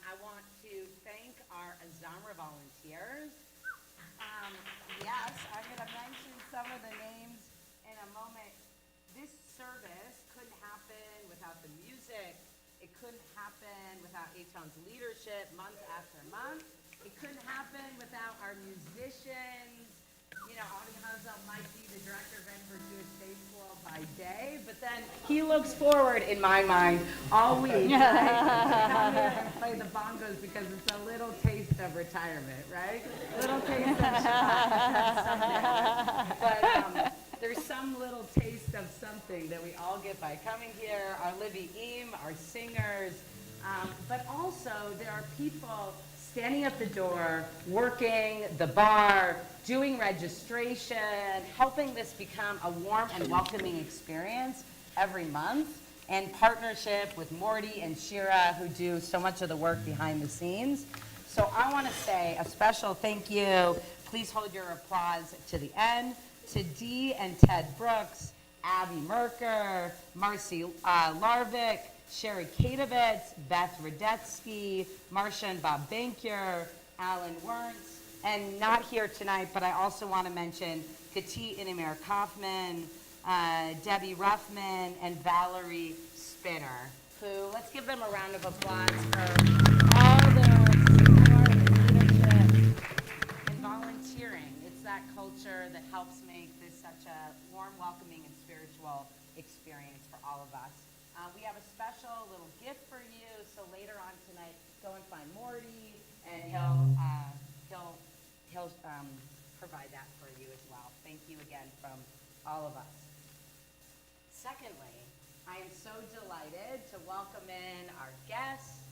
I want to thank our Azamra volunteers Yes, I'm going to mention some of the names in a moment. This service couldn't happen without the music. It couldn't happen without Eitan's leadership month after month. It couldn't happen without our musicians. You know, Audi Hazel might be the director of Edinburgh Jewish Faith School by day, but then he looks forward, in my mind, all week, right, to come here and play the bongos because it's a little taste of retirement, right? Little taste of Shabbat Sunday. But there's some little taste of something that we all get by coming here. Our Levi'im, our singers, but also there are people standing at the door, working the bar, doing registration, helping this become a warm and welcoming experience every month, in partnership with Morty and Shira, who do so much of the work behind the scenes. So I want to say a special thank you. Please hold your applause to the end, to Dee and Ted Brooks, Abby Merker, Marcy Larvik, Sherry Kadovitz, Beth Radetsky, Marcia and Bob Bankier, Alan Wernz, and not here tonight, but I also want to mention Kati Inimir Kaufman, Debbie Ruffman, and Valerie Spinner, who, let's give them a round of applause for all their support and leadership and volunteering. It's that culture that helps make this such a warm, welcoming, and spiritual experience for all of us. We have a special little gift for you, so later on tonight, go and find Morty, and he'll provide that for you as well. Thank you again from all of us. Secondly, I am so delighted to welcome in our guest,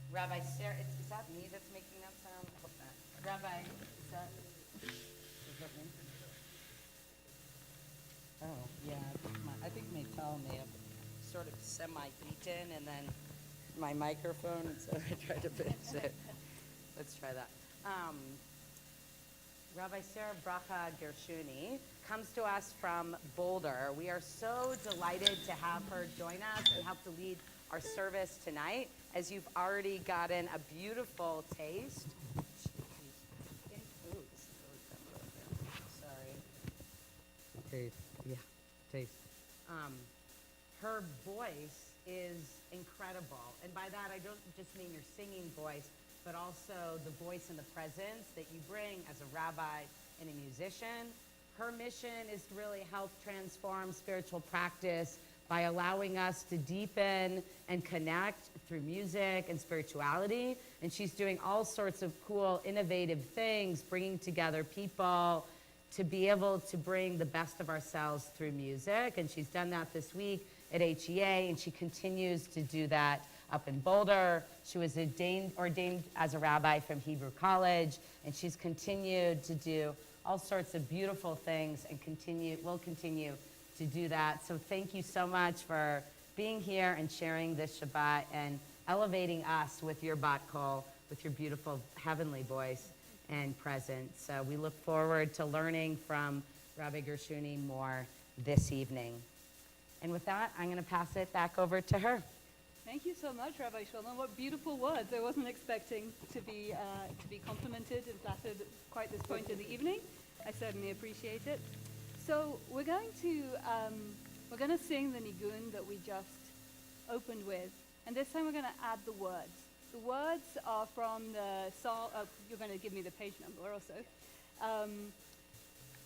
Rabbi Sarah. Is that me that's making that sound? I hope not. Rabbi, is that me? Oh, yeah. I think Maytel may have sort of semi-eaten, and then my microphone, and so I tried to fix it. Let's try that. Rabbi Sarah Bracha Gershuni comes to us from Boulder. We are so delighted to have her join us and help to lead our service tonight, as you've already gotten a beautiful taste. Sorry. Taste. Yeah, taste. Her voice is incredible. And by that, I don't just mean your singing voice, but also the voice and the presence that you bring as a rabbi and a musician. Her mission is to really help transform spiritual practice by allowing us to deepen and connect through music and spirituality. And she's doing all sorts of cool, innovative things, bringing together people to be able to bring the best of ourselves through music. And she's done that this week at HEA, and she continues to do that up in Boulder. She was ordained as a rabbi from Hebrew College, and she's continued to do all sorts of beautiful things and will continue to do that. So thank you so much for being here and sharing this Shabbat and elevating us with your bat kol, with your beautiful heavenly voice and presence. So we look forward to learning from Rabbi Gershuni more this evening. And with that, I'm going to pass it back over to her. Thank you so much, Rabbi Shulman. What beautiful words. I wasn't expecting to be complimented and flattered quite this point in the evening. I certainly appreciate it. So we're going to sing the nigun that we just opened with, and this time we're going to add the words. The words are from the psalm. You're going to give me the page number also.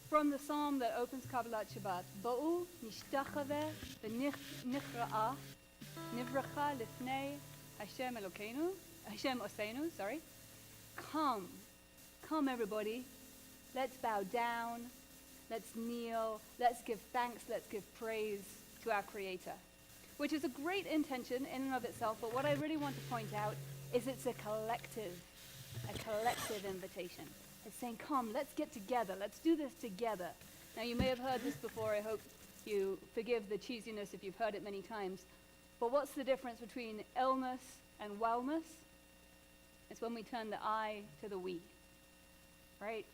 From the psalm that opens Kabbalat Shabbat. Ba'u nishtachave v'nichra'ah nivracha lifnei Hashem Elokeinu, Hashem Oseinu, sorry. Come everybody. Let's bow down. Let's kneel. Let's give thanks. Let's give praise to our Creator, which is a great intention in and of itself. But what I really want to point out is it's a collective invitation. It's saying, come, let's get together. Let's do this together. Now, you may have heard this before. I hope you forgive the cheesiness if you've heard it many times. But what's the difference between illness and wellness? It's when we turn the I to the we, right?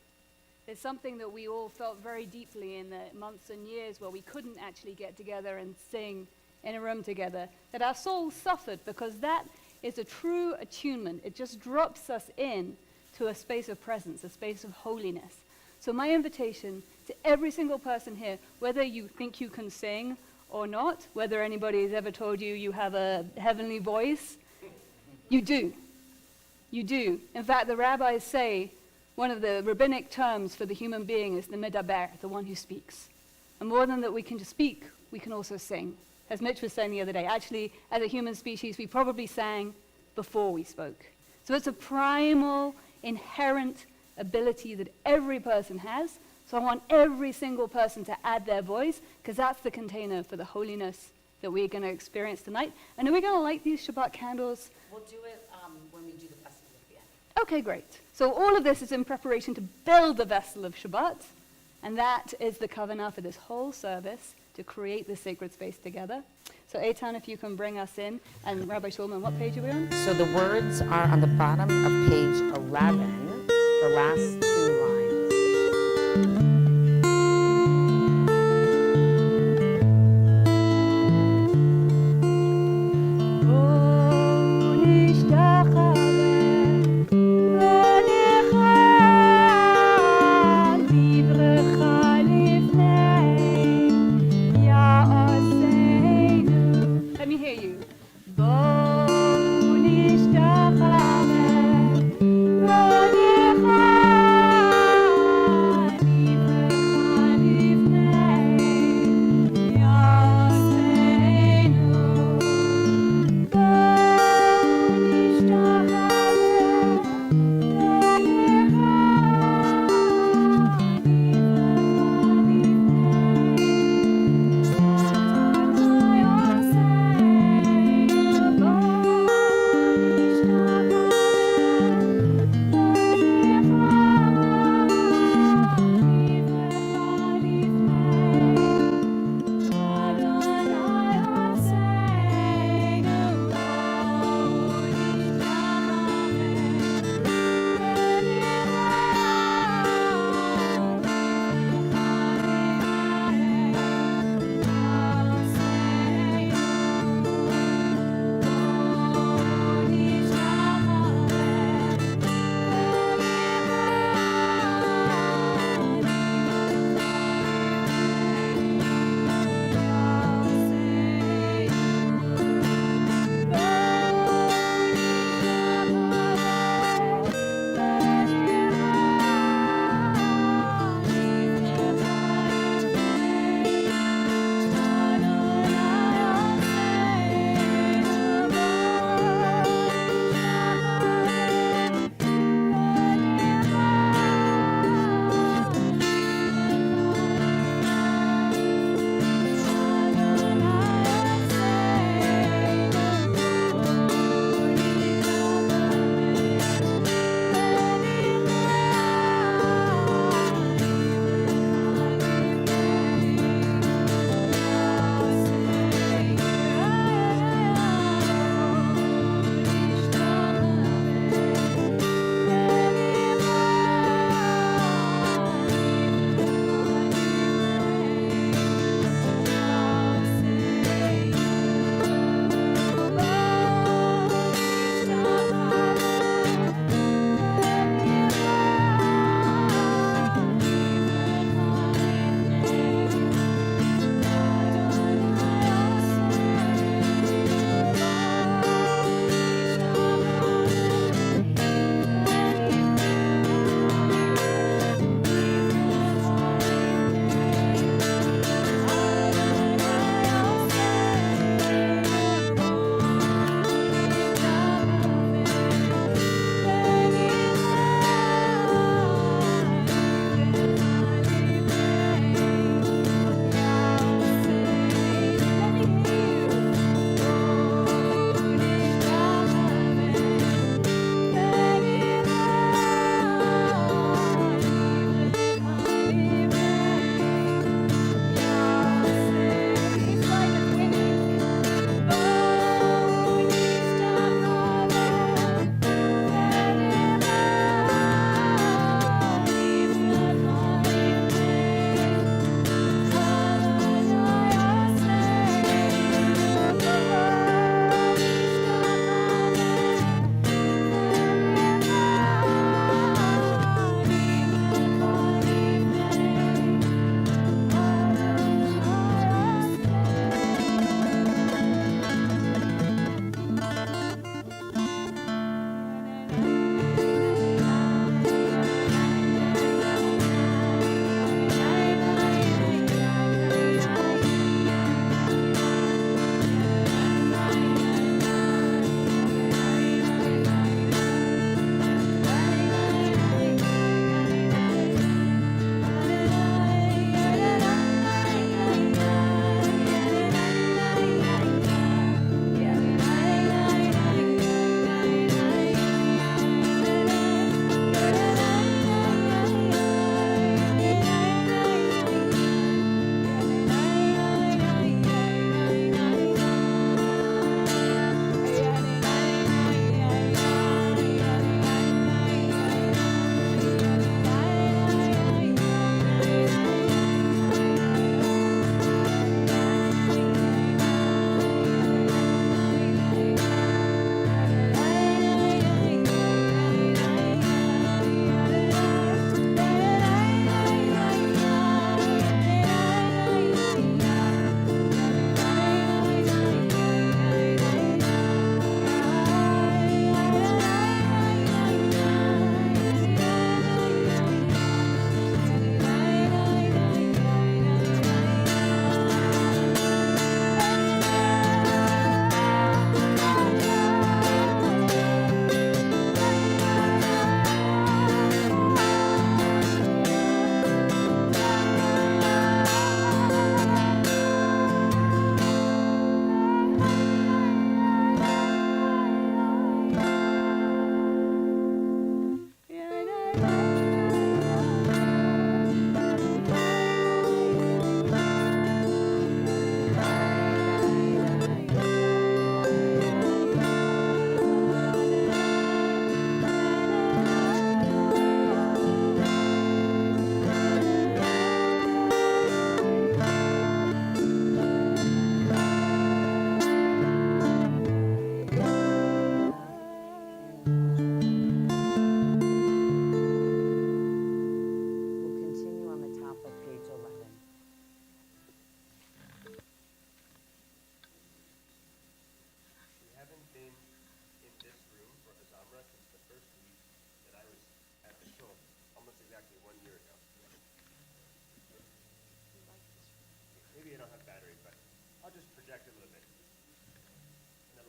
There's something that we all felt very deeply in the months and years where we couldn't actually get together and sing in a room together, that our souls suffered, because that is a true attunement. It just drops us in to a space of presence, a space of holiness. So my invitation to every single person here, whether you think you can sing or not, whether anybody has ever told you you have a heavenly voice, you do. You do. In fact, the rabbis say one of the rabbinic terms for the human being is the medaber, the one who speaks. And more than that we can just speak, we can also sing. As Mitch was saying the other day, actually, as a human species, we probably sang before we spoke. So it's a primal, inherent ability that every person has. So I want every single person to add their voice, because that's the container for the holiness that we're going to experience tonight. And are we going to light these Shabbat candles? We'll do it when we do the festival at the end. Okay, great. So all of this is in preparation to build the vessel of Shabbat, and that is the kavanah for this whole service, to create this sacred space together. So Eitan, if you can bring us in, and Rabbi Shulman, what page are we on? So the words are on the bottom of page 11, the last two lines. Let me hear you.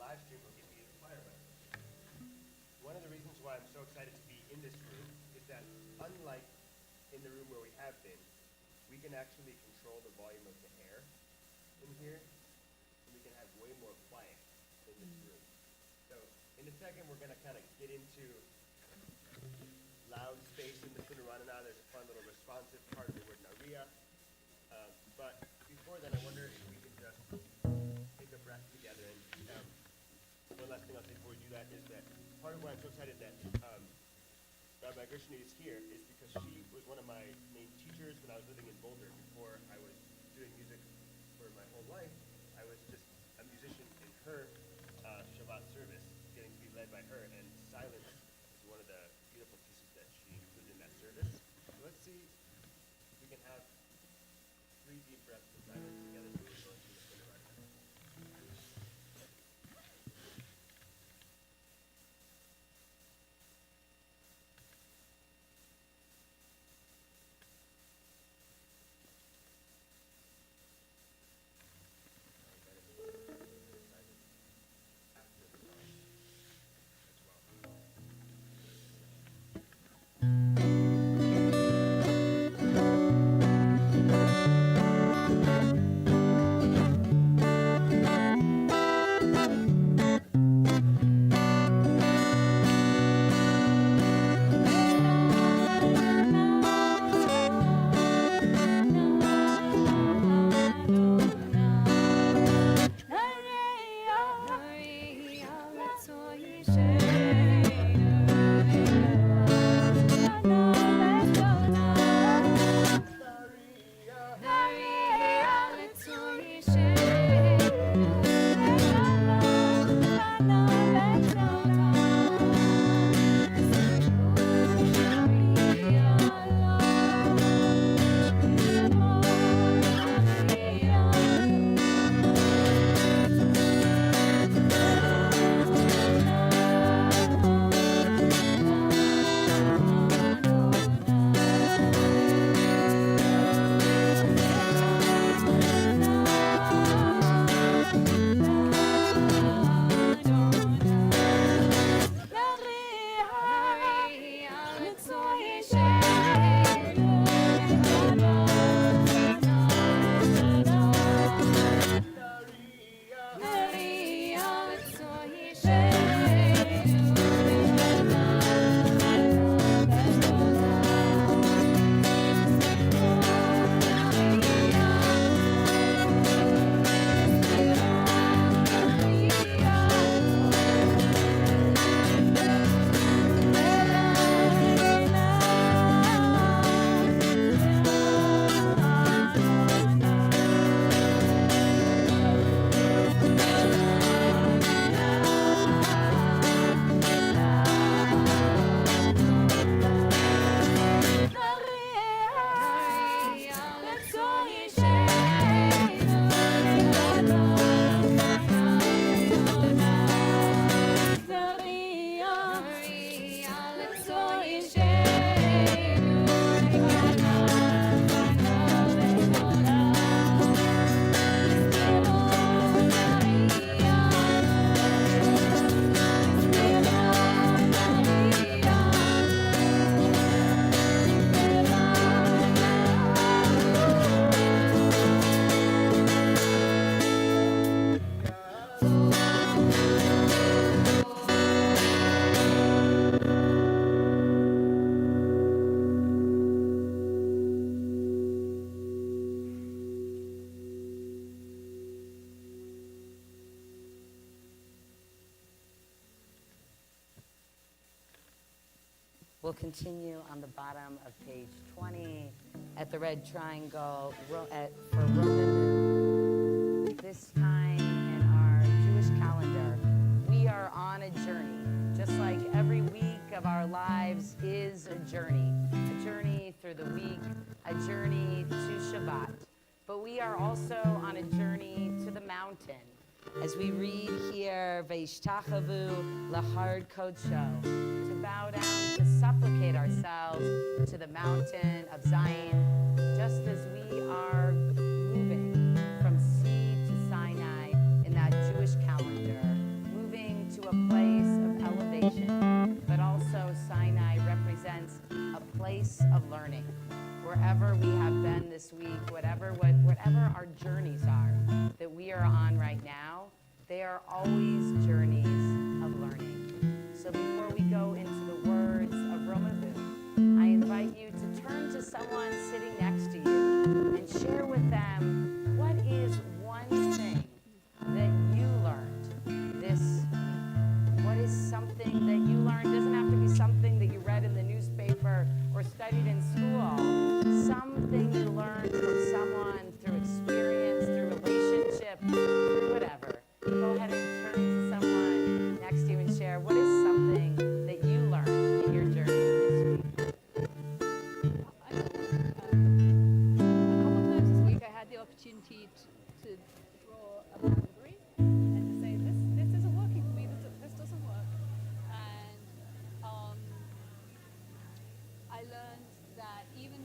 live stream will give me a fire weapon. One of the reasons why I'm so excited to be in this room is that unlike in the room where we have been, we can actually control the volume of the air in here, and we can have way more quiet in this room. So in a second, we're going to kind of get into loud space in the Sunaranana. There's a fun little responsive part of the word Nariya. But before then, I wonder if we could just take a breath together. And one last thing I'll say before we do that is that part of why I'm so excited that Rabbi Gershoni is here is because she was one of my main teachers when I was living in Boulder. Before I was doing music for my whole life, I was just a musician in her Shabbat service, getting to be led by her. And silence is one of the beautiful pieces that she included in that service. So let's see if we can have 3 deep breaths of silence together so we can go into the prayer right now. We'll continue on the bottom of page 20 at the red triangle for Roman. This time in our Jewish calendar, we are on a journey, just like every week of our lives is a journey through the week, a journey to Shabbat. But we are also on a journey to the mountain. As we read here, Veishtachavu lahard kodsho, to bow down, to supplicate ourselves to the mountain of Zion, just as we are moving from sea to Sinai in that Jewish calendar, moving whatever our journeys are that we are on right now, they are always journeys of learning. So before we go into the words of Romavu, I invite you to turn to someone sitting next to you and share with them what is one thing that you learned this week. What is something that you learned? It doesn't have to be something that you read in the newspaper or studied in school. Something you learned from someone through experience, through relationship, through whatever. Go ahead and turn to someone next to you and share what is something that you learned in your journey this week. A couple of times this week I had the opportunity to draw a boundary and to say this isn't working for me, this doesn't work. And I learned that even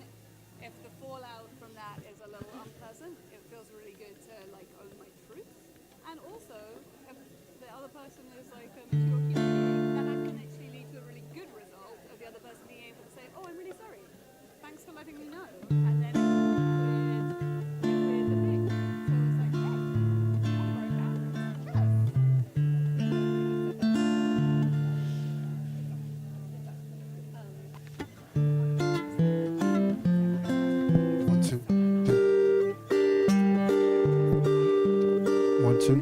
if the fallout from that is a little unpleasant, it feels really good to like own my truth. And also, if the other person is like a mature human being, then that can actually lead to a really good result of the other person being able to say, oh, I'm really sorry. Thanks for letting me know. And then it cleared the thing. So it's like, hey, I broke boundaries. One, two, two. One, two.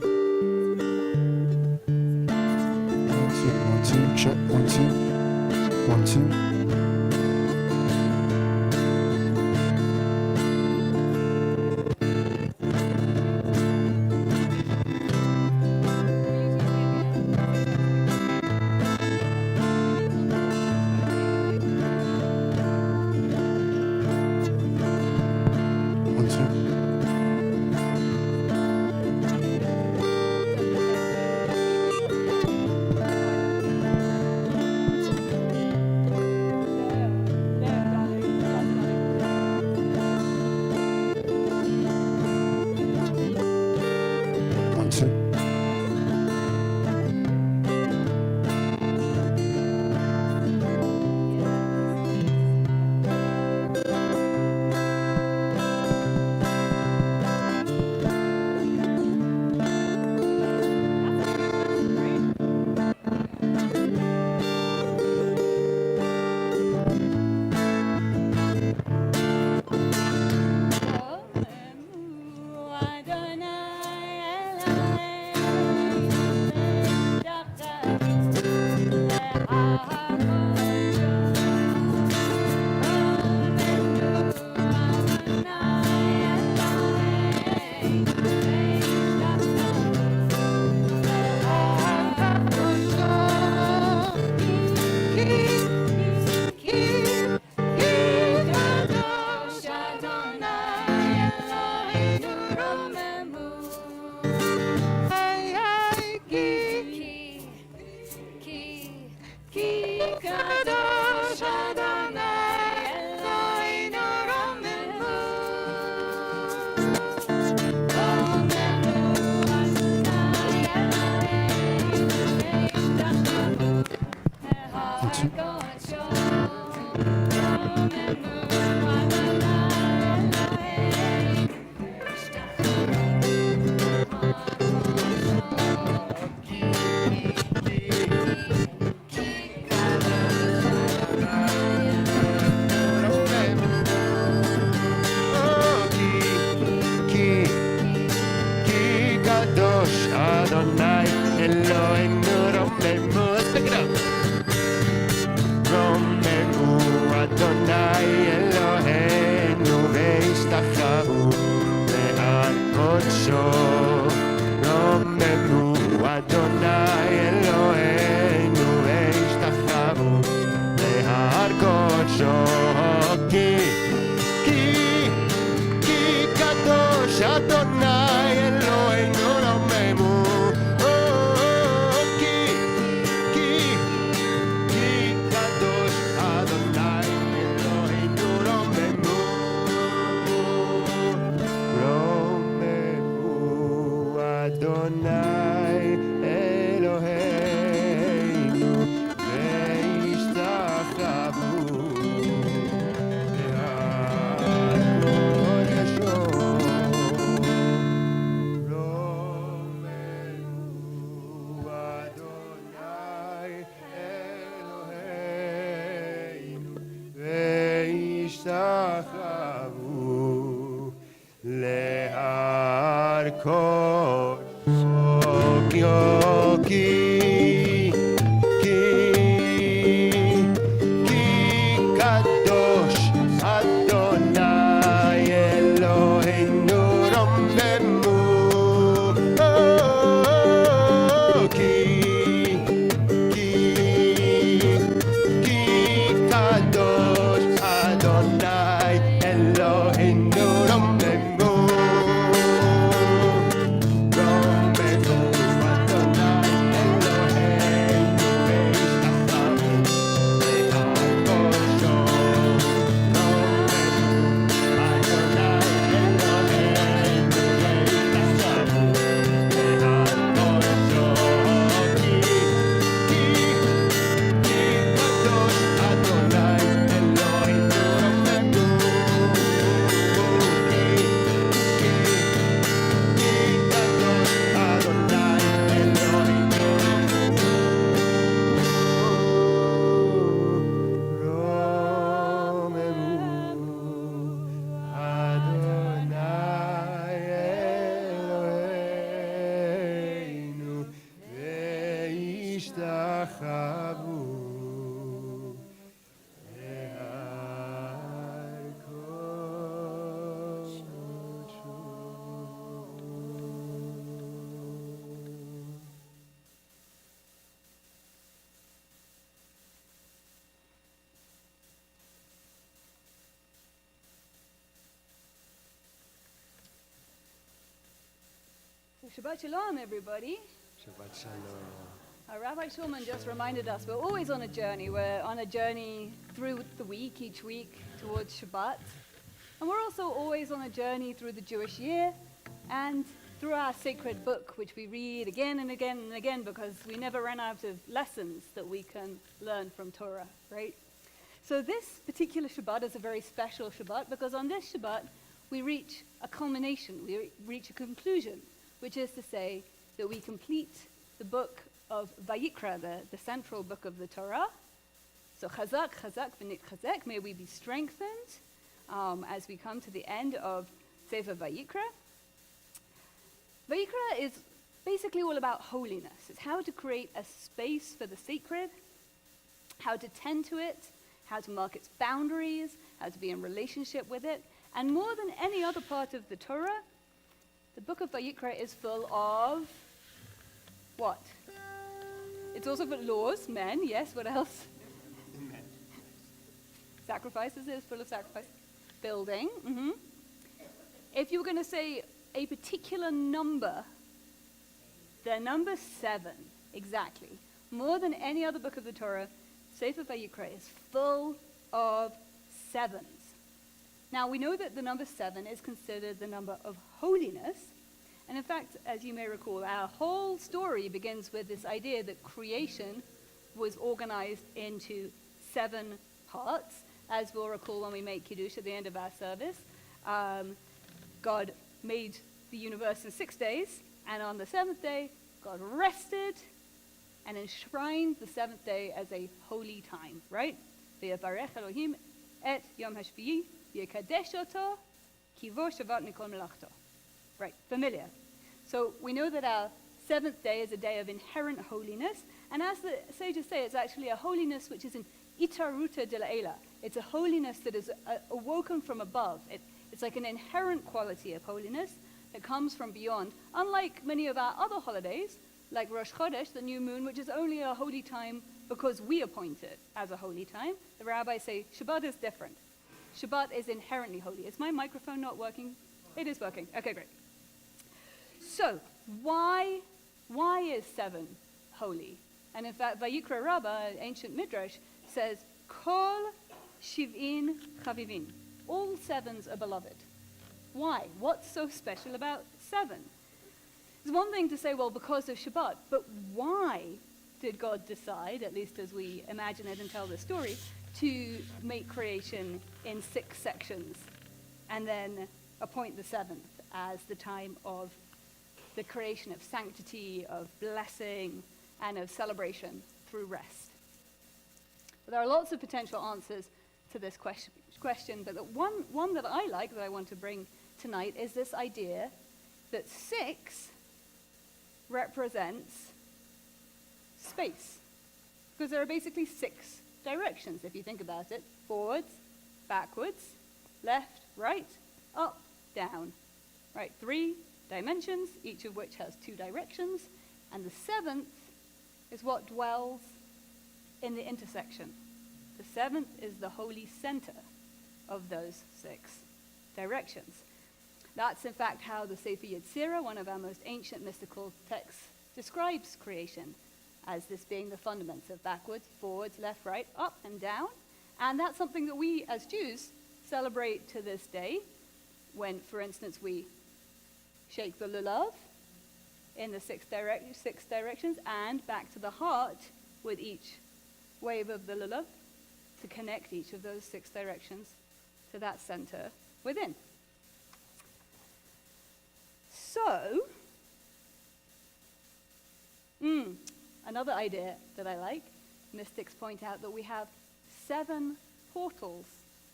One, two, check, one, two. One, two. One, two. One, two. Adonai, Eloheinu, Romemu. Let's pick it up. Romemu, Adonai, Eloheinu, ve'ishtachavu le'al kodsho. Romemu, Adonai, Eloheinu, ve'ishtachavu le'al kodsho. Ki kadosh Adonai, Eloheinu, Romemu. Adonai Eloheinu ve'ishtachavu le'al kodsho. Shabbat Shalom, everybody. Shabbat Shalom. Rabbi Shulman just reminded us we're always on a journey. We're on a journey through the week, each week, towards Shabbat. And we're also always on a journey through the Jewish year and through our sacred book, which we read again and again and again because we never run out of lessons that we can learn from Torah, right? So this particular Shabbat is a very special Shabbat because on this Shabbat we reach a culmination, we reach a conclusion, which is to say that we complete the book of Vayikra, the central book of the Torah. So chazak, chazak, v'nit chazek, may we be strengthened as we come to the end of Sefer Vayikra. Vayikra is basically all about holiness. It's how to create a space for the sacred, how to tend to it, how to mark its boundaries, how to be in relationship with it. And more than any other part of the Torah, the book of Vayikra is full of what? It's also full of laws, men, yes, what else? Men. Sacrifices, is full of sacrifice. Building. If you were going to say a particular number, the number 7, exactly. More than any other book of the Torah, Sefer Vayikra is full of 7s. Now, we know that the number 7 is considered the number of holiness. And in fact, as you may recall, our whole story begins with this idea that creation was organized into 7 parts. As we'll recall when we make Kiddush at the end of our service, God made the universe in 6 days, and on the 7th day, God rested and enshrined the 7th day as a holy time, right? V'yavarech Elohim et yom hashviyi yekadesh oto ki vo shavat mikol melachto. Right, familiar. So we know that our 7th day is a day of inherent holiness, and as the sages say, it's actually a holiness which is an itaruta de la'ela. It's a holiness that is awoken from above. It's like an inherent quality of holiness that comes from beyond. Unlike many of our other holidays, like Rosh Chodesh, the new moon, which is only a holy time because we appoint it as a holy time, the rabbis say Shabbat is different. Shabbat is inherently holy. Is my microphone not working? It is working. Okay, great. So, why is 7 holy? And in fact, Vayikra Rabbah, ancient midrash, says, Kol shiv'in chavivin. All 7s are beloved. Why? What's so special about 7? It's one thing to say, well, because of Shabbat, but why did God decide, at least as we imagine it and tell the story, to make creation in 6 sections and then appoint the 7th as the time of the creation of sanctity, of blessing, and of celebration through rest? But there are lots of potential answers to this question, but the one that I like, that I want to bring tonight, is this idea that 6 represents space. Because there are basically 6 directions, if you think about it. Forwards, backwards, left, right, up, down. Right, 3 dimensions, each of which has 2 directions. And the 7th is what dwells in the intersection. The 7th is the holy center of those 6 directions. That's in fact how the Sefer Yetzirah, one of our most ancient mystical texts, describes creation, as this being the fundament of backwards, forwards, left, right, up, and down. And that's something that we as Jews celebrate to this day when, for instance, we shake the lulav in the 6 directions and back to the heart with each wave of the lulav to connect each of those 6 directions to that center within. So, another idea that I like, mystics point out that we have 7 portals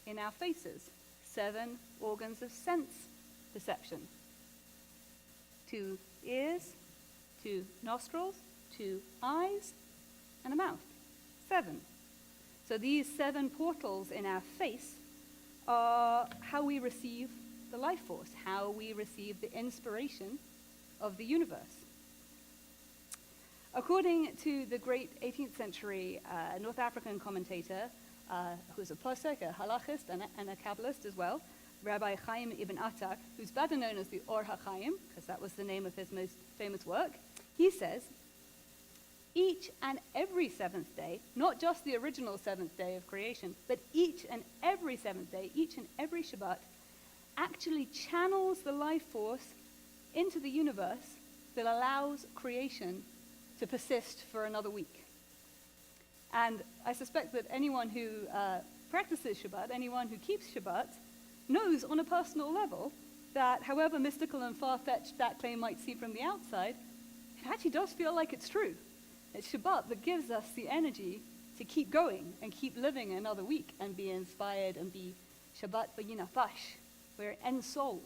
in our faces, 7 organs of sense perception. 2 ears, 2 nostrils, 2 eyes, and a mouth. 7. So these 7 portals in our face are how we receive the life force, how we receive the inspiration of the universe. According to the great 18th century North African commentator, who was a posek, a halachist, and a Kabbalist as well, Rabbi Chaim ibn Attar, who's better known as the Or HaChaim, because that was the name of his most famous work, he says, each and every 7th day, not just the original 7th day of creation, but each and every 7th day, each and every Shabbat, actually channels the life force into the universe that allows creation to persist for another week. And I suspect that anyone who practices Shabbat, anyone who keeps Shabbat, knows on a personal level that however mystical and far-fetched that claim might seem from the outside, it actually does feel like it's true. It's Shabbat that gives us the energy to keep going and keep living another week and be inspired and be Shabbat b'yinafash. We're ensouled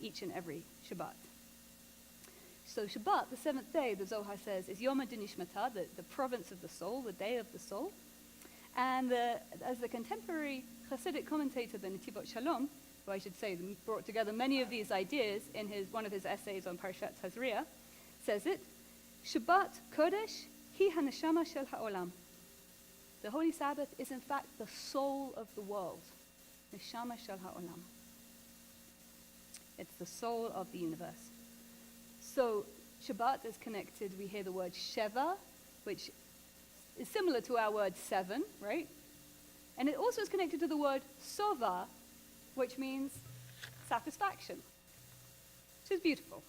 each and every Shabbat. So Shabbat, the 7th day, the Zohar says, is Yom HaDinishmata, the province of the soul, the day of the soul. And as the contemporary Hasidic commentator, the Netivot Shalom, who I should say brought together many of these ideas in one of his essays on Parshat Tazria, says it, Shabbat Kodesh hi haneshama shel ha'olam. The Holy Sabbath is in fact the soul of the world. Neshama shel ha'olam. It's the soul of the universe. So Shabbat is connected, we hear the word Sheva, which is similar to our word 7, right? And it also is connected to the word Sova, which means satisfaction, which is beautiful.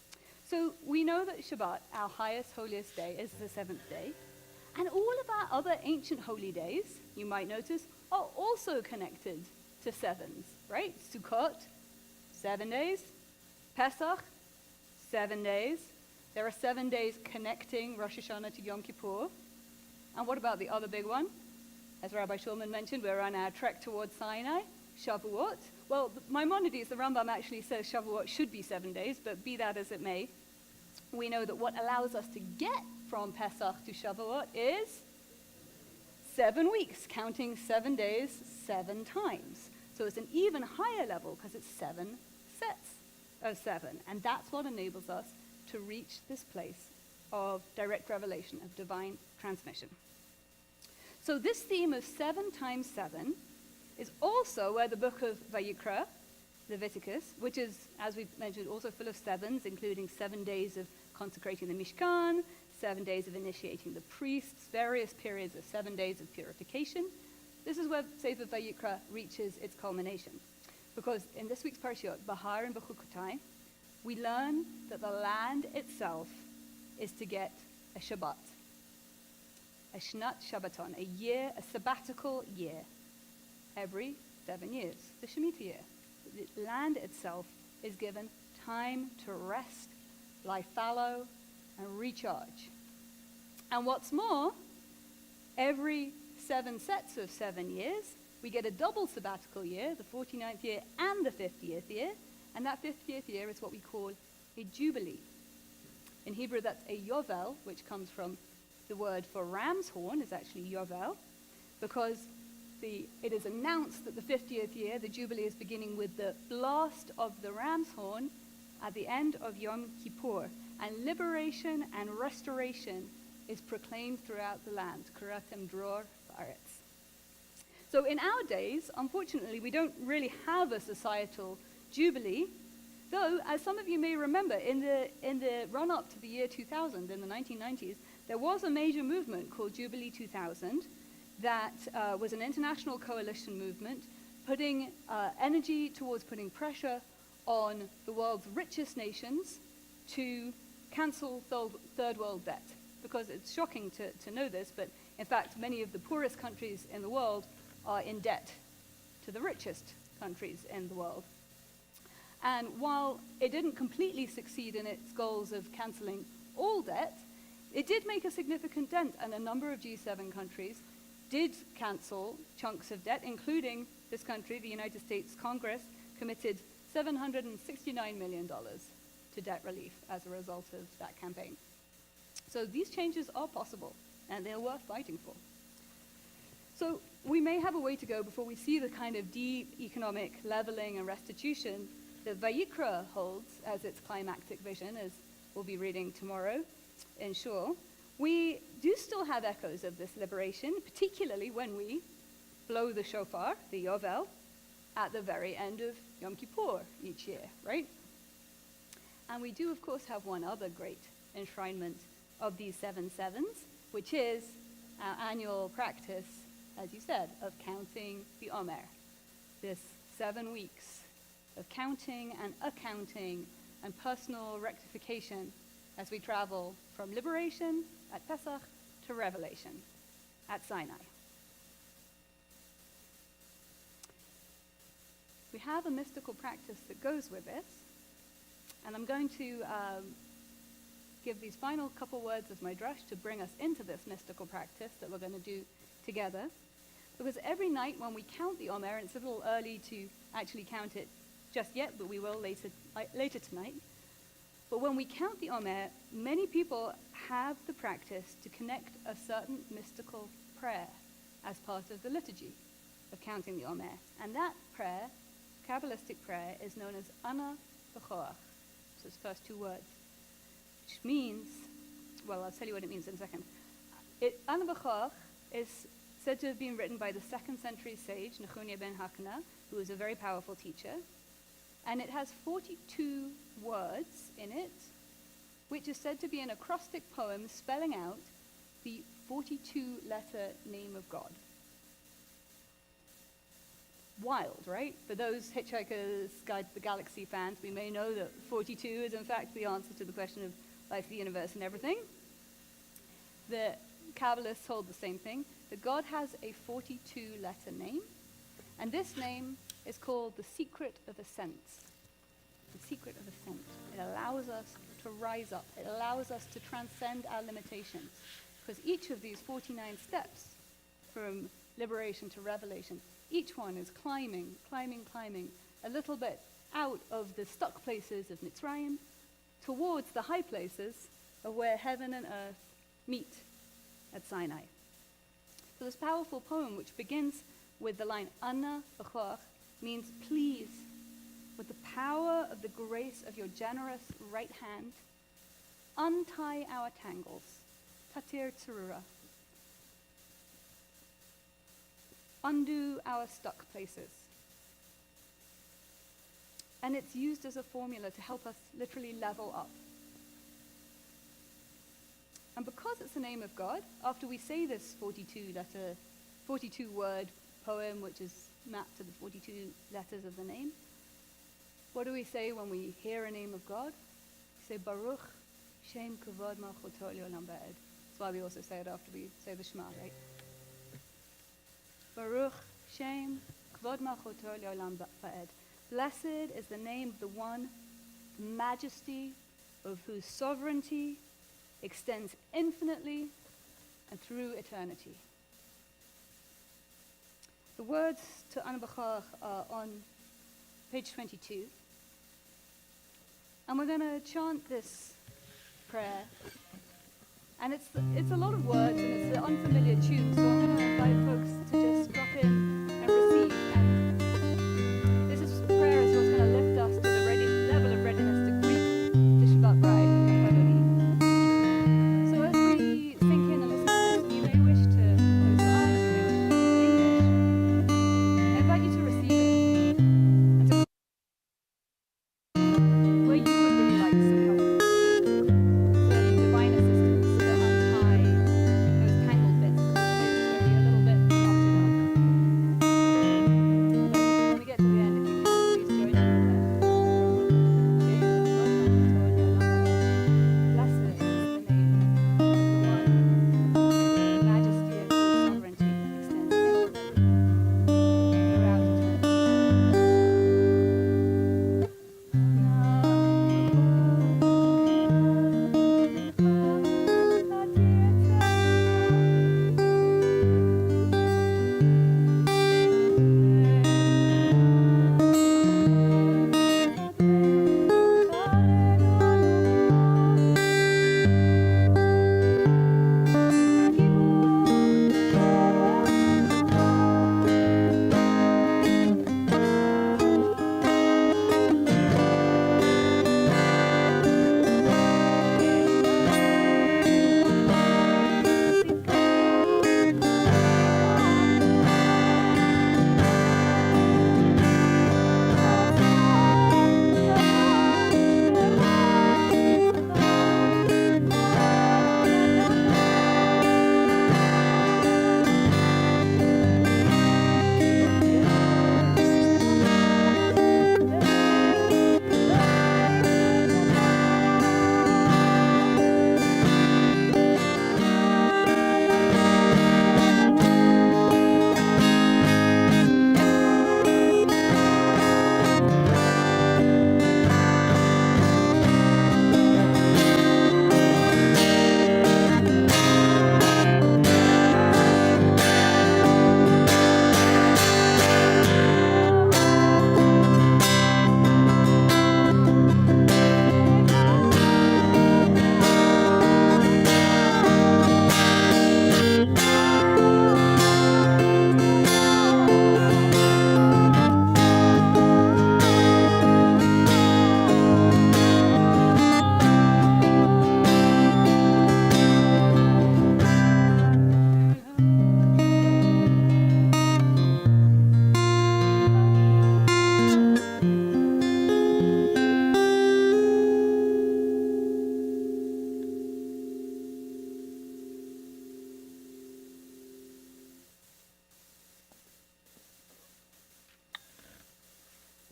So we know that Shabbat, our highest, holiest day, is the 7th day. And all of our other ancient holy days, you might notice, are also connected to 7s, right? Sukkot, 7 days. Pesach, 7 days. There are 7 days connecting Rosh Hashanah to Yom Kippur. And what about the other big one? As Rabbi Shulman mentioned, we're on our trek towards Sinai, Shavuot. Well, Maimonides, the Rambam, actually says Shavuot should be 7 days, but be that as it may, we know that what allows us to get from Pesach to Shavuot is 7 weeks, counting 7 days 7 times. So it's an even higher level because it's 7 sets of 7. And that's what enables us to reach this place of direct revelation, of divine transmission. So this theme of 7 times 7 is also where the book of Vayikra, Leviticus, which is, as we mentioned, also full of 7s, including 7 days of consecrating the Mishkan, 7 days of initiating the priests, various periods of 7 days of purification. This is where Sefer Vayikra reaches its culmination. Because in this week's parashiyot, Bahar and Bechukotai, we learn that the land itself is to get a Shabbat, a Shnat Shabbaton, a year, a sabbatical year, every 7 years, the Shemitah year. The land itself is given time to rest, lie fallow, and recharge. And what's more, every 7 sets of 7 years, we get a double sabbatical year, the 49th year and the 50th year, and that 50th year is what we call a jubilee. In Hebrew, that's a yovel, which comes from the word for ram's horn, is actually yovel, because it is announced that the 50th year, the Jubilee, is beginning with the blast of the ram's horn at the end of Yom Kippur. And liberation and restoration is proclaimed throughout the land. Karatem dror ba'aretz. So in our days, unfortunately, we don't really have a societal Jubilee, though, as some of you may remember, in the run-up to the year 2000, in the 1990s, there was a major movement called Jubilee 2000 that was an international coalition movement putting energy towards putting pressure on the world's richest nations to cancel third world debt. Because it's shocking to know this, but in fact, many of the poorest countries in the world are in debt to the richest countries in the world. And while it didn't completely succeed in its goals of canceling all debt, it did make a significant dent, and a number of G7 countries did cancel chunks of debt, including this country, the United States Congress, committed $769 million to debt relief as a result of that campaign. So these changes are possible, and they're worth fighting for. So we may have a way to go before we see the kind of deep economic leveling and restitution that Vayikra holds as its climactic vision, as we'll be reading tomorrow in Shul. We do still have echoes of this liberation, particularly when we blow the shofar, the yovel, at the very end of Yom Kippur each year, right? And we do, of course, have one other great enshrinement of these 7 sevens, which is our annual practice, as you said, of counting the Omer. This 7 weeks of counting and accounting and personal rectification as we travel from liberation at Pesach to revelation at Sinai. We have a mystical practice that goes with this, and I'm going to give these final couple words of my drush to bring us into this mystical practice that we're going to do together. Because every night when we count the Omer, and it's a little early to actually count it just yet, but we will later tonight. But when we count the Omer, many people have the practice to connect a certain mystical prayer as part of the liturgy of counting the Omer. And that prayer, Kabbalistic prayer, is known as Ana B'choach. So it's the first 2 words, which means, well, I'll tell you what it means in a second. Ana B'choach is said to have been written by the 2nd century sage, Nechunya ben Hakana, who was a very powerful teacher. And it has 42 words in it, which is said to be an acrostic poem spelling out the 42-letter name of God. Wild, right? For those Hitchhiker's Guide to the Galaxy fans, we may know that 42 is in fact the answer to the question of life, the universe, and everything. The Kabbalists hold the same thing, that God has a 42-letter name, and this name is called the secret of ascent. The secret of ascent. It allows us to rise up. It allows us to transcend our limitations. Because each of these 49 steps, from liberation to revelation, each one is climbing a little bit out of the stuck places of Mitzrayim towards the high places of where heaven and earth meet at Sinai. So this powerful poem, which begins with the line Ana B'choach, means please, with the power of the grace of your generous right hand, untie our tangles, tatir tzurura, undo our stuck places. And it's used as a formula to help us literally level up. And because it's the name of God, after we say this 42-word poem, which is mapped to the 42 letters of the name, what do we say when we hear a name of God? We say, Baruch Shem Kavod Malchuto Le'olam Va'ed. That's why we also say it after we say the Shema, right? Baruch Shem Kavod Malchuto Le'olam Va'ed. Blessed is the name of the one, the majesty of whose sovereignty extends infinitely and through eternity. The words to Ana B'choach are on page 22. And we're going to chant this prayer. And it's a lot of words and it's an unfamiliar tune, so I'm going to invite folks to just drop in and receive. And this is prayer is what's going to lift us to the level of readiness to greet the Shabbat bride, Kabbalat. So as we sink in and listen to this, you may wish to close your eyes, you may wish to speak in English. I invite you to receive it and to where you would really like some help. Divine assistance to untie those tangled bits where you're a little bit knotted up. When we get to the end, if you can, please join in with that. Blessed is the name of the one whose majesty and whose sovereignty extends infinitely throughout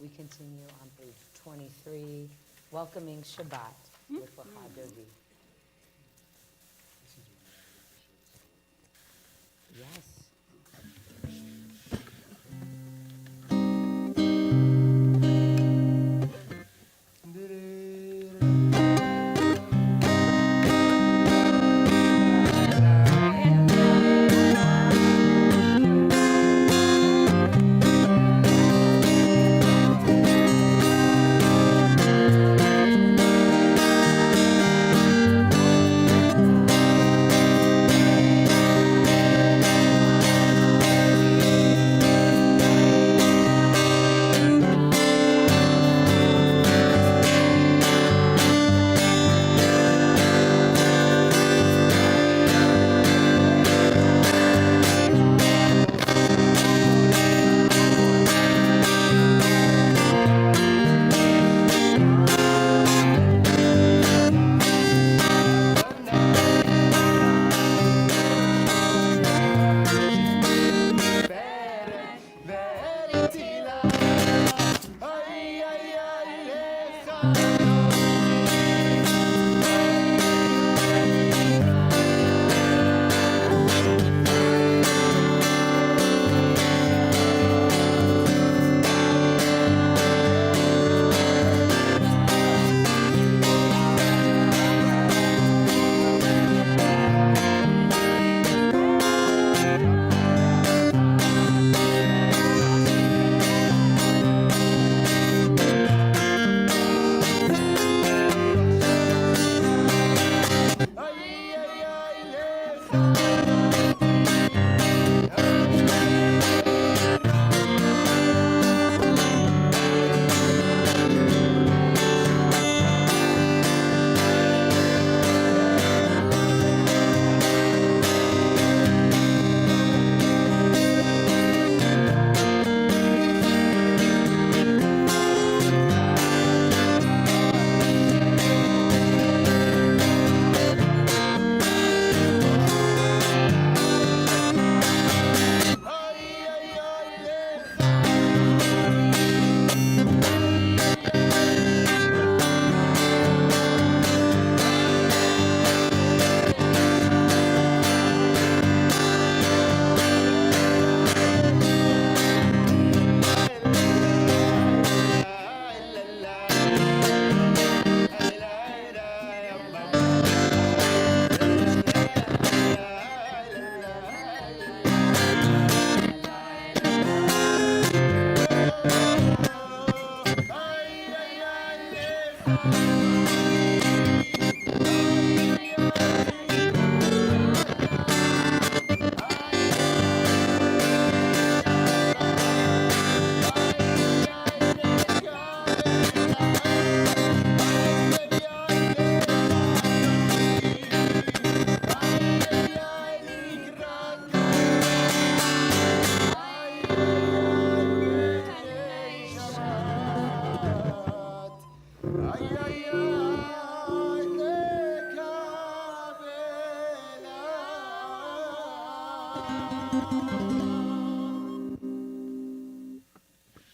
We continue on page 23, welcoming Shabbat with Wacha Dogi. Yes.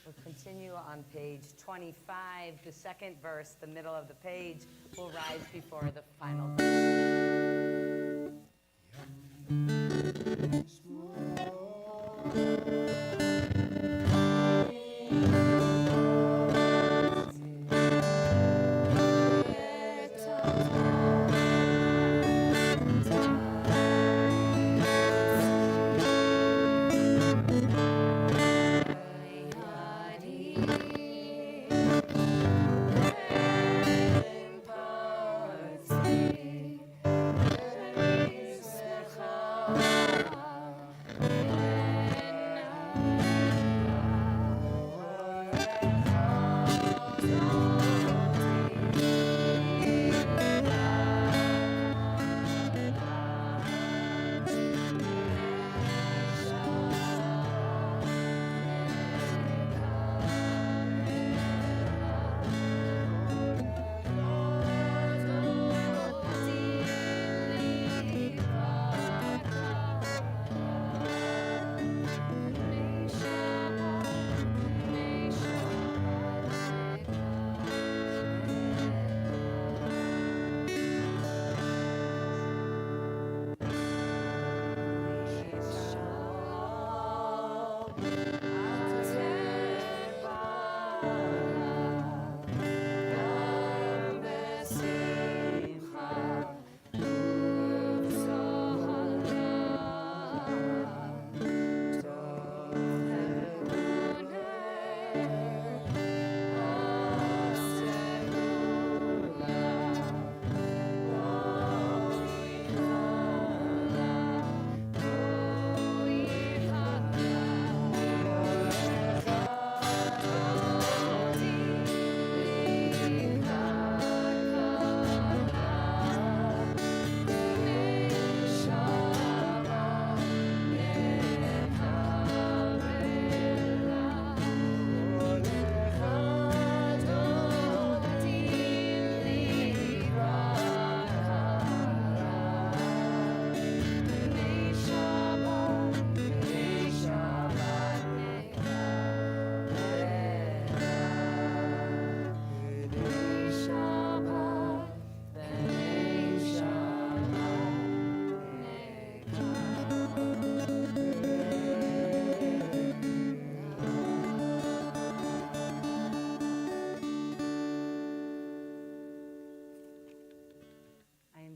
We'll continue on page 25. The second verse, the middle of the page, will rise before the final verse.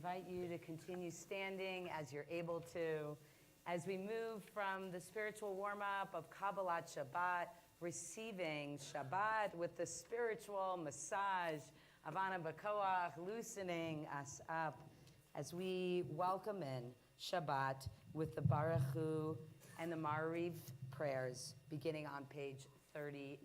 Invite you to continue standing as you're able to, as we move from the spiritual warm-up of Kabbalat Shabbat, receiving Shabbat with the spiritual massage of Ana B'Koach, loosening us up as we welcome in Shabbat with the Baruch Hu and the Ma'ariv prayers, beginning on page 39.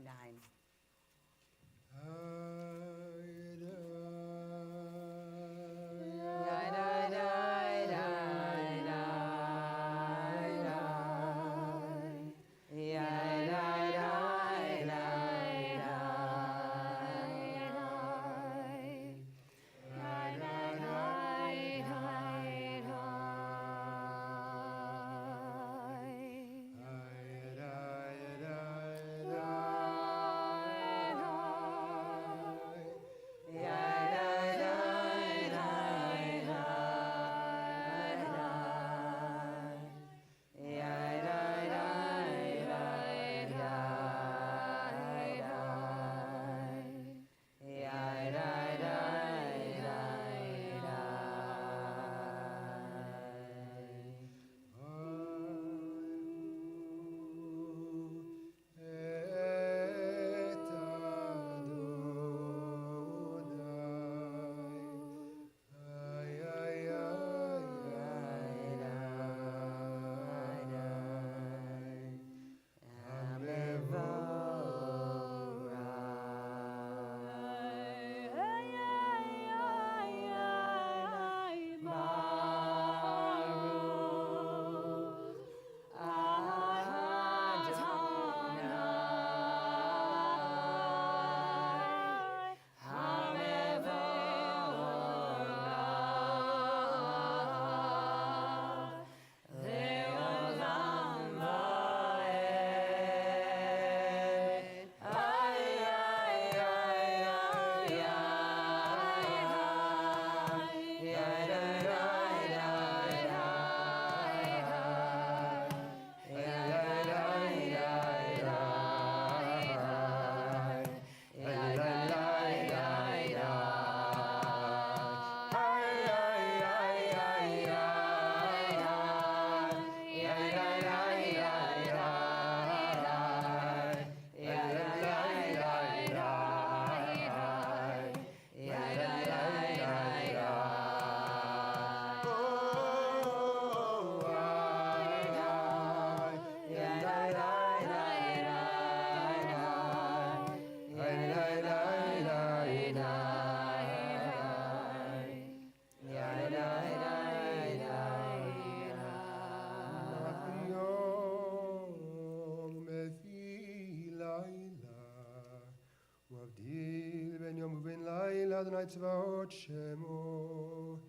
Adonai Tzvaot Shemo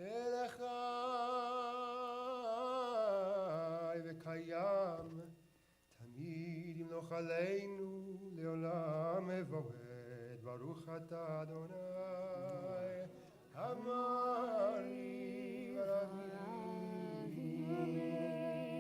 Elechai V'kayam Tamid Yimloch Aleinu Leolam Evaved Baruch Ata Adonai Amari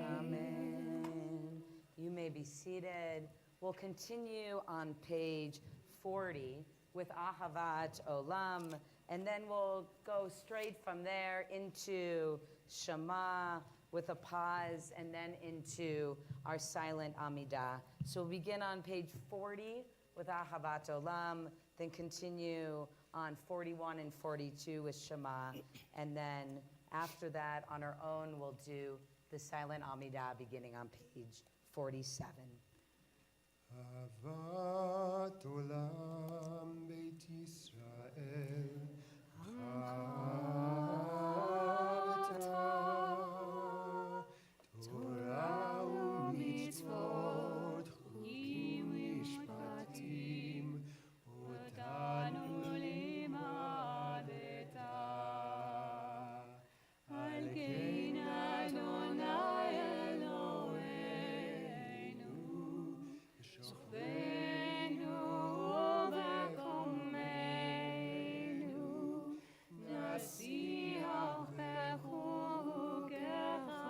Amen. You may be seated. We'll continue on page 40 with Ahavat Olam, and then we'll go straight from there into Shema with a pause, and then into our silent Amidah. So we'll begin on page 40 with Ahavat Olam, then continue on 41 and 42 with Shema, and then after that, on our own, we'll do the silent Amidah beginning on page 47. Ahavat Olam Beit Yisrael Chavta Torah u'mitzvot Chukim u'mishpatim Otanu limadeta Al kein Adonai Eloheinu Shochbenu u'bekomeinu Nasiach bechukecha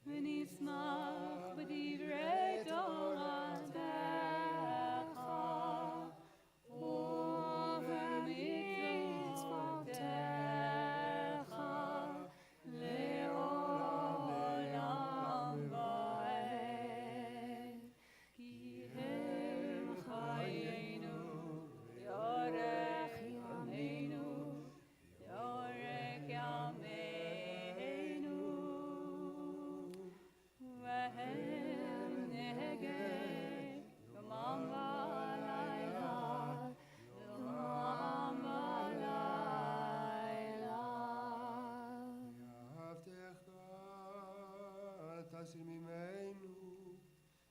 V'nismach b'divrei Toratecha u'b'mitzvotecha le'olam va'ed. Ki hem chayenu yorech yameinu yorech yameinu Vehem neged yomam v'layla yomam v'layla Yavtecha tasir mimenu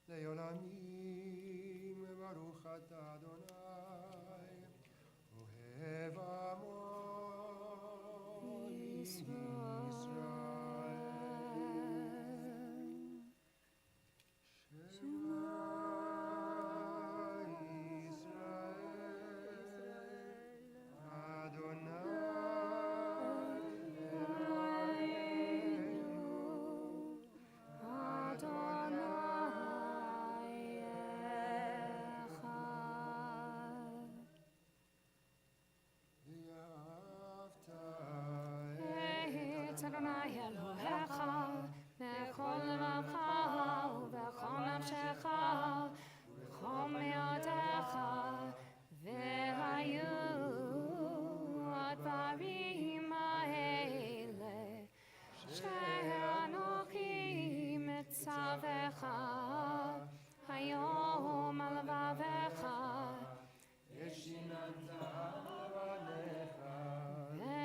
le'olamim Baruch Ata Adonai Ohev Amo Yisrael Shema Yisrael Adonai Eloheinu Adonai Echad V'yavta Adonai Elohecha b'chol levacha u'b'chol nafshecha u'b'chol me'otecha v'hayu advarim ha'ele she'anochi mitzavecha hayom al levavecha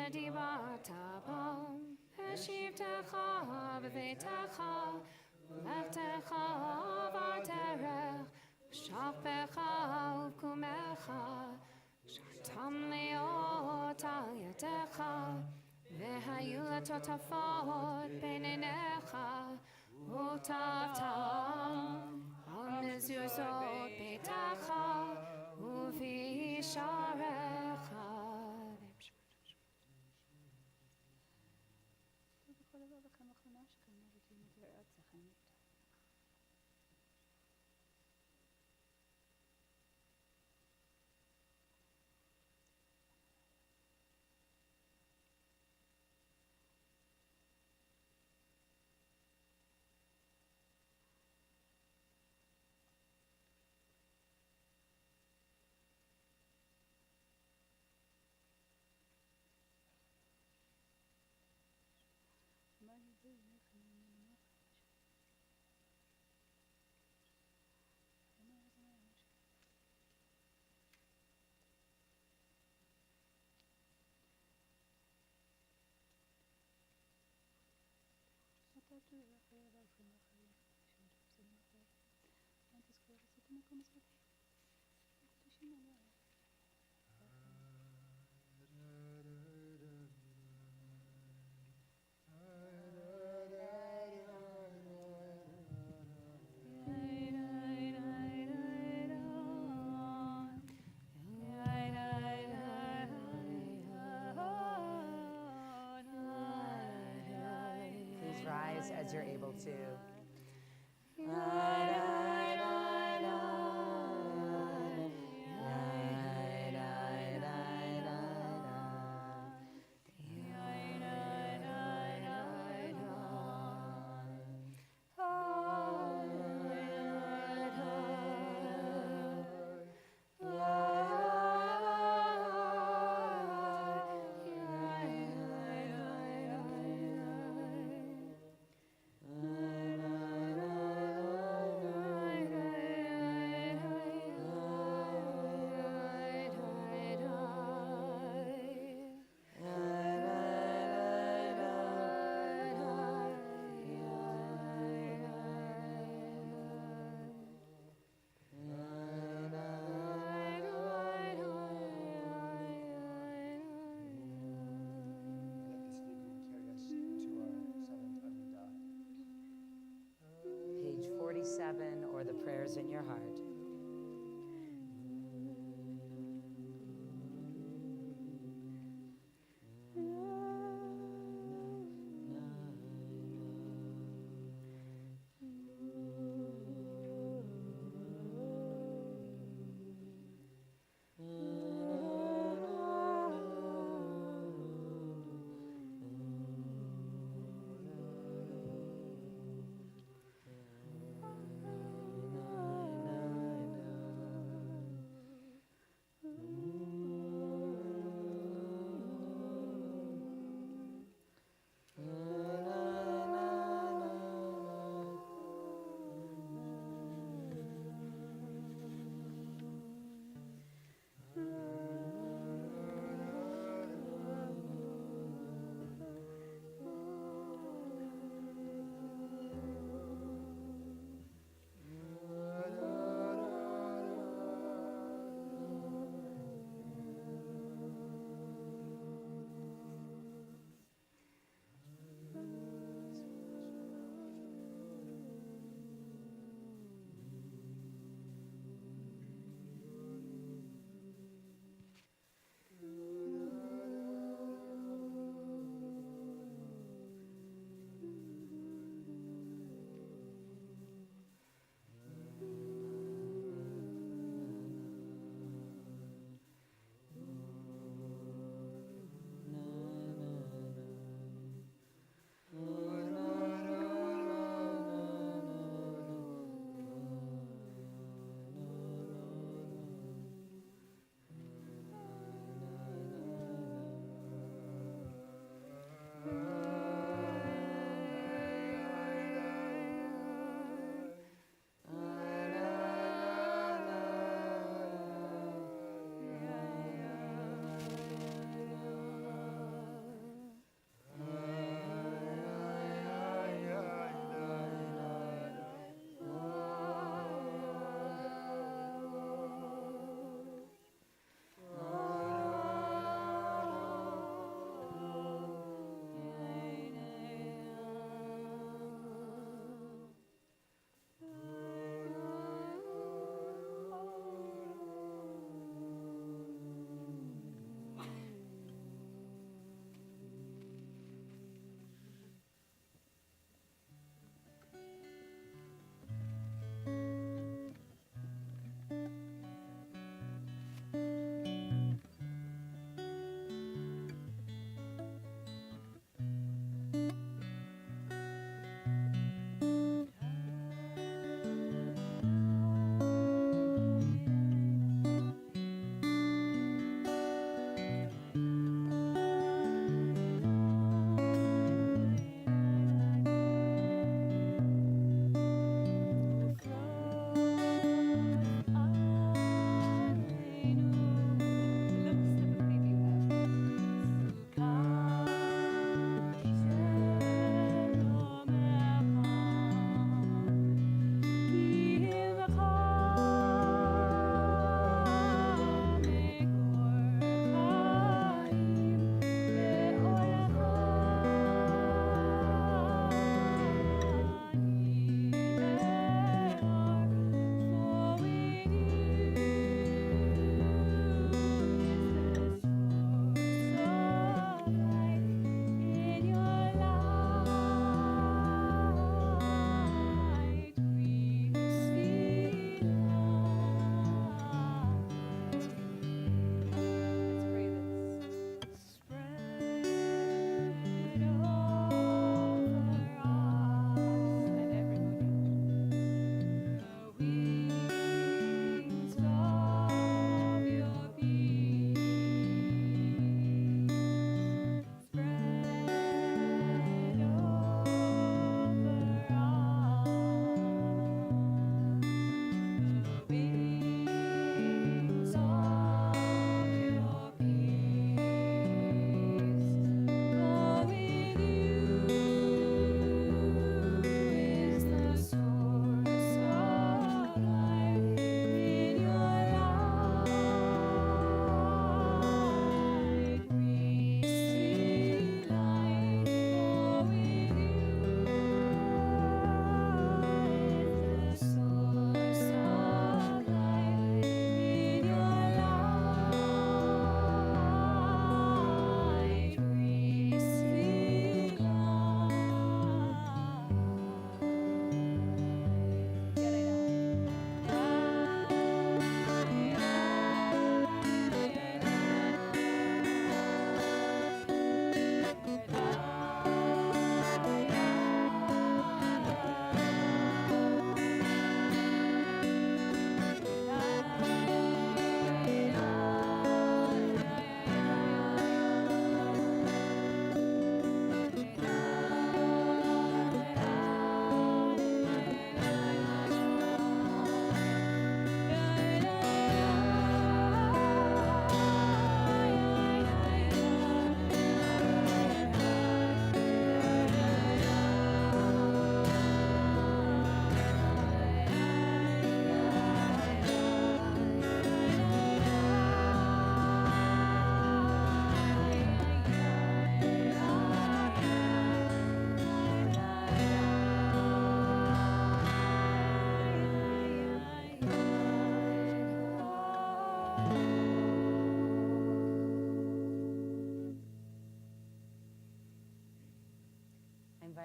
ודיברת בם, השבתך בביתך, ולכתך בדרך, ושכבך ובקומך, שרתם להיות על ידך, והיו לטוטפות בין עיניך, וטפתם על מזוזות ביתך, ובישעריך. voice as you're able to. Let this evening carry us into our seventh Amidah. Page 47, or the prayers in your heart.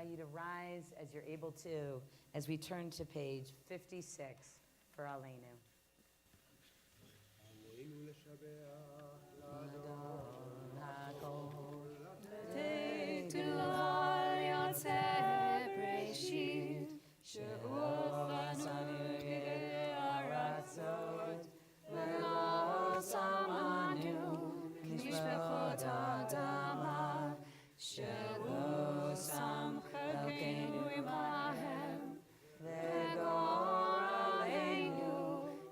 invite you to rise as you're able to as we turn to page 56 for Aleinu. עלינו לשבח Take to all your separation. She'ufanu aratzot ve'lo samanu mishpachot adama she'lo sam chalkeinu imahem ve'gor aleinu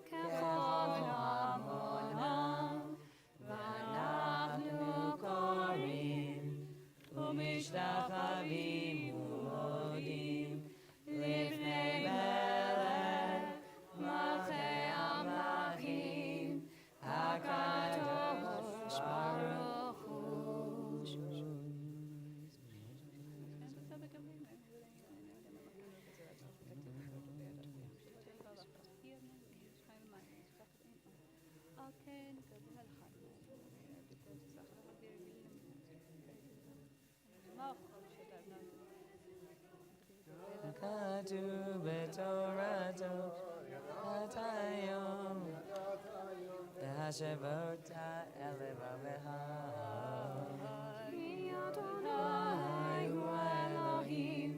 kechol hamonam v'anachnu korim u'mishtachavim u'modim לפני מלך מלכי המלכים הקדוש ברוך הוא. כתוב בתורתו עד היום והשבות אל לבבך. אדוני הוא אלוהים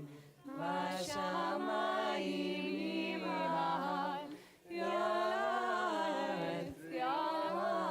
בשמיים ממעל ירד ירד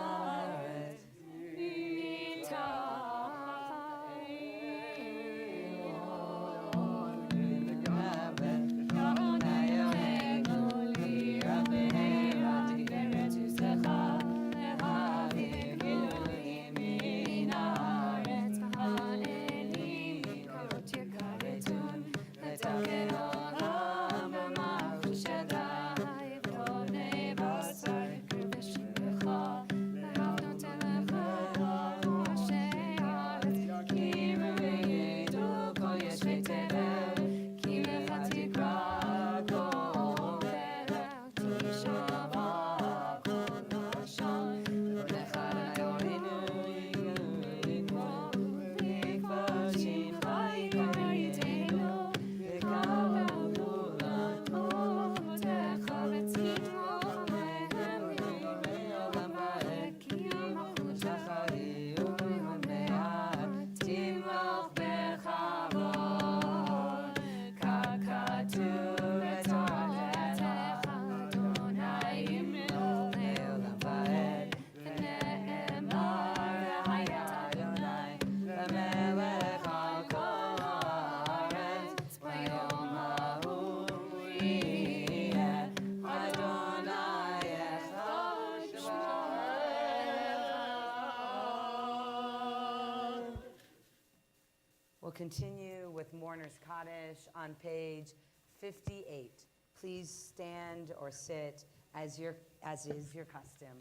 We'll continue with Mourner's Kaddish on page 58. Please stand or sit as is your custom.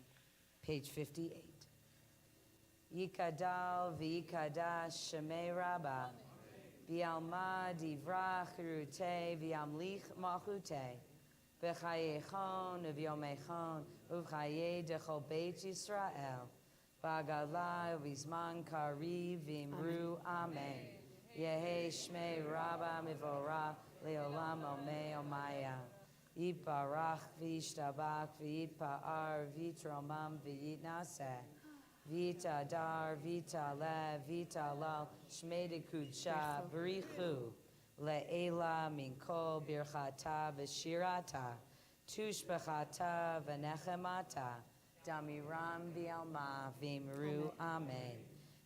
Page 58. Yikadal v'yikadash shemei rabba v'yalma divrach rute v'yamlich malchute v'chayechon v'yomechon uv'chaye dechol beit Yisrael v'agala v'zman kari v'imru amen. Yehi shmei rabba mivorach leolam omei omaya. Yiparach v'yishtabach v'yitpa'ar v'yitromam v'yitnaseh. Vita dar, vita le, vita lal, shmei kudsha, b'richu, le'ela min kol birchata v'shirata, tushbechata v'nechemata, damiram v'alma v'imru amen.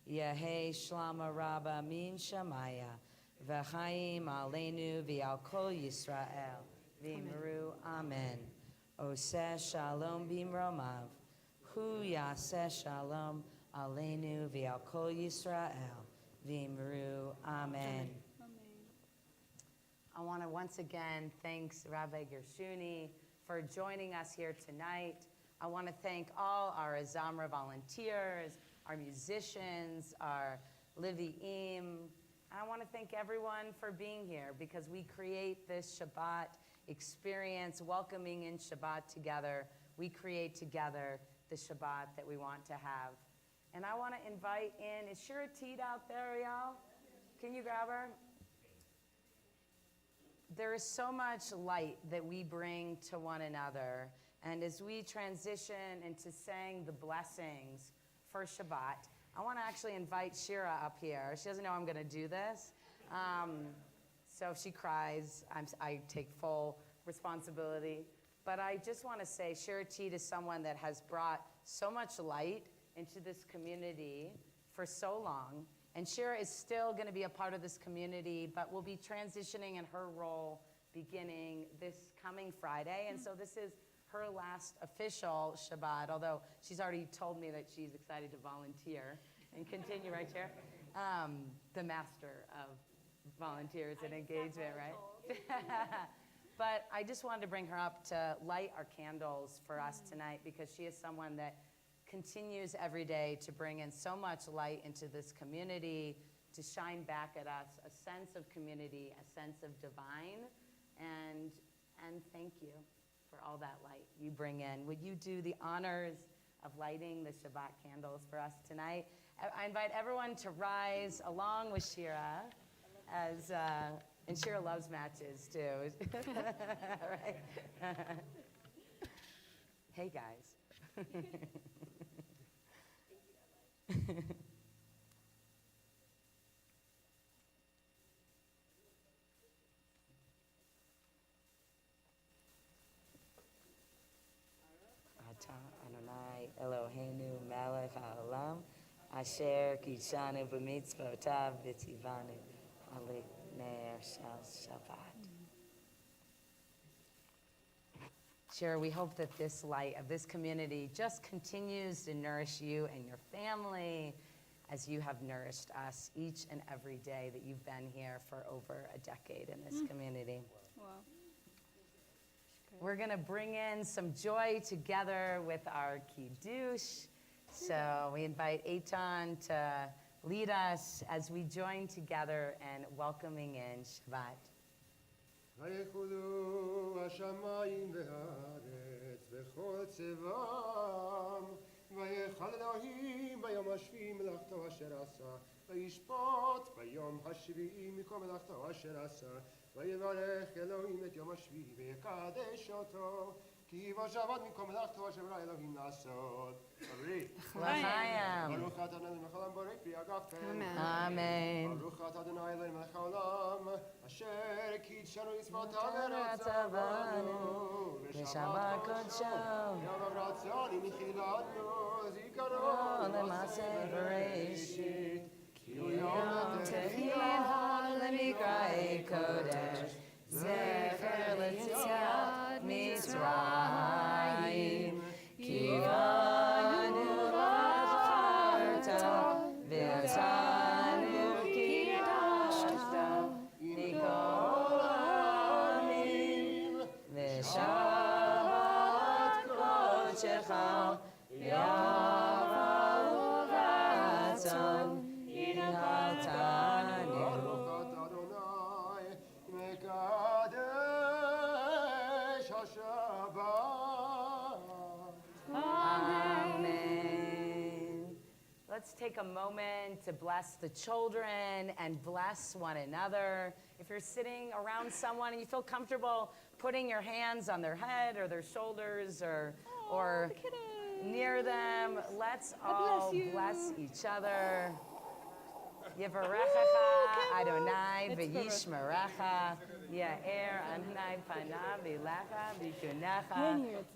Yehi shlama rabba min shamaya, v'chaim aleinu v'al kol Yisrael, v'imru amen. Oseh shalom b'imromav. Hu yaseh shalom aleinu v'al kol Yisrael v'imru amen. I want to once again thank Rabbi Gershuni for joining us here tonight. I want to thank all our Azamra volunteers, our musicians, our Livi'im. I want to thank everyone for being here because we create this Shabbat experience, welcoming in Shabbat together. We create together the Shabbat that we want to have. And I want to invite in, is Shira Teed out there, y'all? Can you grab her? there is so much light that we bring to one another. And as we transition into saying the blessings for Shabbat, I want to actually invite Shira up here. She doesn't know I'm going to do this. So if she cries, I take full responsibility. But I just want to say Shira Teed is someone that has brought so much light into this community for so long. And Shira is still going to be a part of this community, but will be transitioning in her role beginning this coming Friday. And so this is her last official Shabbat, although she's already told me that she's excited to volunteer and continue, right, Shira? The master of volunteers and engagement, right? But I just wanted to bring her up to light our candles for us tonight, because she is someone that continues every day to bring in so much light into this community, to shine back at us a sense of community, a sense of divine, and thank you for all that light you bring in. Would you do the honors of lighting the Shabbat candles for us tonight? I invite everyone to rise along with Shira, as and Shira loves matches too. Right? Hey guys. Ata Adonai Eloheinu melech haolam asher kidshanu b'mitzvotav v'tzivanu alik ner shel Shabbat. Shira, we hope that this light of this community just continues to nourish you and your family as you have nourished us each and every day that you've been here for over a decade in this community. Wow. We're going to bring in some joy together with our Kiddush. So we invite Eitan to lead us as we join together in welcoming in Shabbat. ויחולו השמיים והארץ וכל צבאם ויחל אלוהים ביום השביעי מלאכתו אשר עשה וישפוט ביום השביעי מכל מלאכתו אשר עשה ויברך אלוהים את יום השביעי ויקדש אותו כי בו שבת מכל מלאכתו אשר ברא אלוהים לעשות. L'chaim. ברוך אתה אדוני מלך העולם בורא פרי הגפן. Amen. ברוך אתה אדוני אלוהים מלך העולם אשר קידשנו מצוותיו ורצבנו ושבת קודשו יום רצון מחילתנו זיכרון למעשה בראשית כי הוא יום תחילה למקראי קודש זכר ליציאת מצרים כי בנו בחרת ואותנו קידשת מכל העמים ושבת קודשך יבואו רצון הנחלתנו. ברוך אתה אדוני מקדש השבת. Amen. Let's take a moment to bless the children and bless one another. If you're sitting around someone and you feel comfortable putting your hands on their head or their shoulders or The kiddos. near them, let's all bless each other. Yivarechecha Adonai v'yishmerecha Ya'er Adonai panav v'elecha v'yikunecha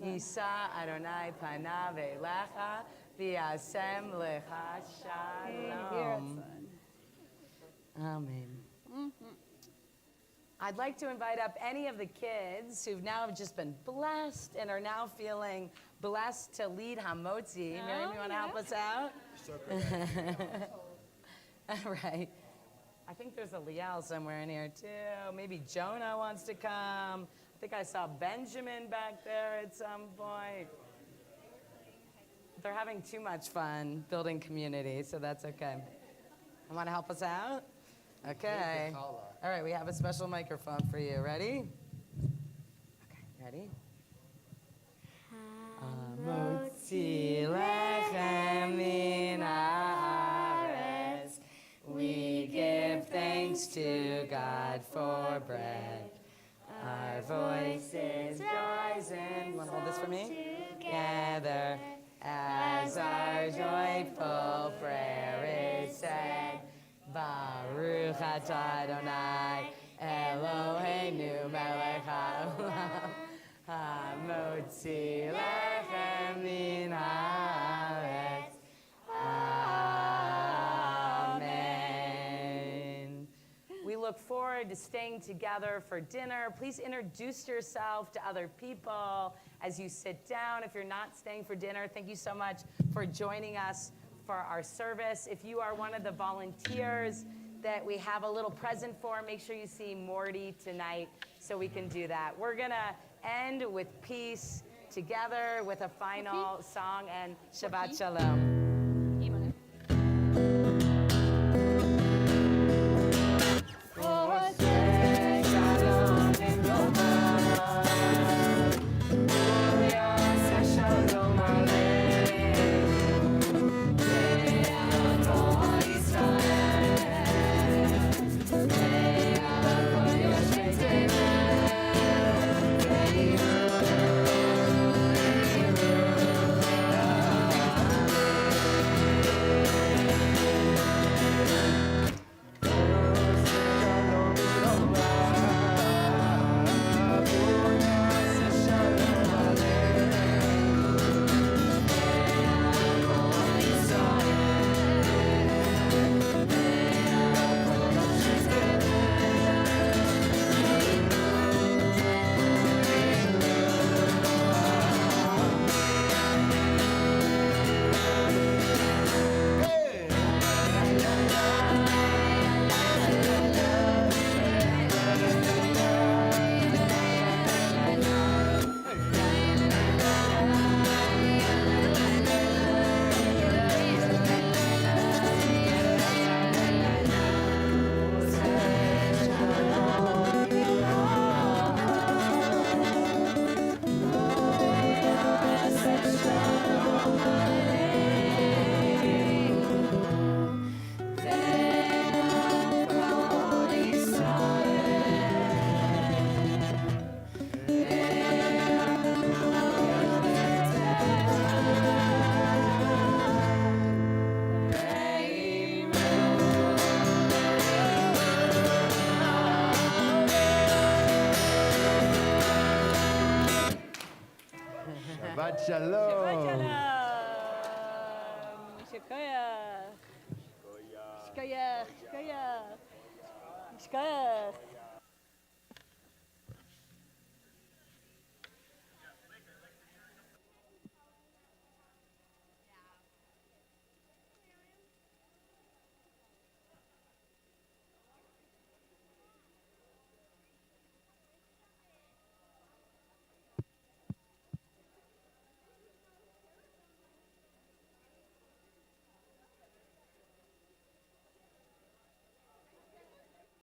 Yisa Adonai panav v'elecha v'yasem lecha shalom. Amen. I'd like to invite up any of the kids who've now just been blessed and are now feeling blessed to lead Hamotzi. Miriam, you want to help us out? All right. I think there's a Liel somewhere in here too. Maybe Jonah wants to come. I think I saw Benjamin back there at some point. They're having too much fun building community, so that's okay. You want to help us out? Okay. All right, we have a special microphone for you. Ready? Okay, ready? Hamotzi lechem min haaretz. We give thanks to God for bread. our voices rising. Want to hold this for me? Together, as our joyful prayer is said. Baruch atah Adonai, Eloheinu melech haolam, hamotzi lechem min haaretz. Amen. We look forward to staying together for dinner. Please introduce yourself to other people as you sit down. If you're not staying for dinner, thank you so much for joining us for our service. If you are one of the volunteers that we have a little present for, make sure you see Morty tonight so we can do that. We're going to end with peace together with a final song and Shabbat Shalom. Shabbat shalom. Shkoyach. Shkoyach. Shkoyach. Shkoyach.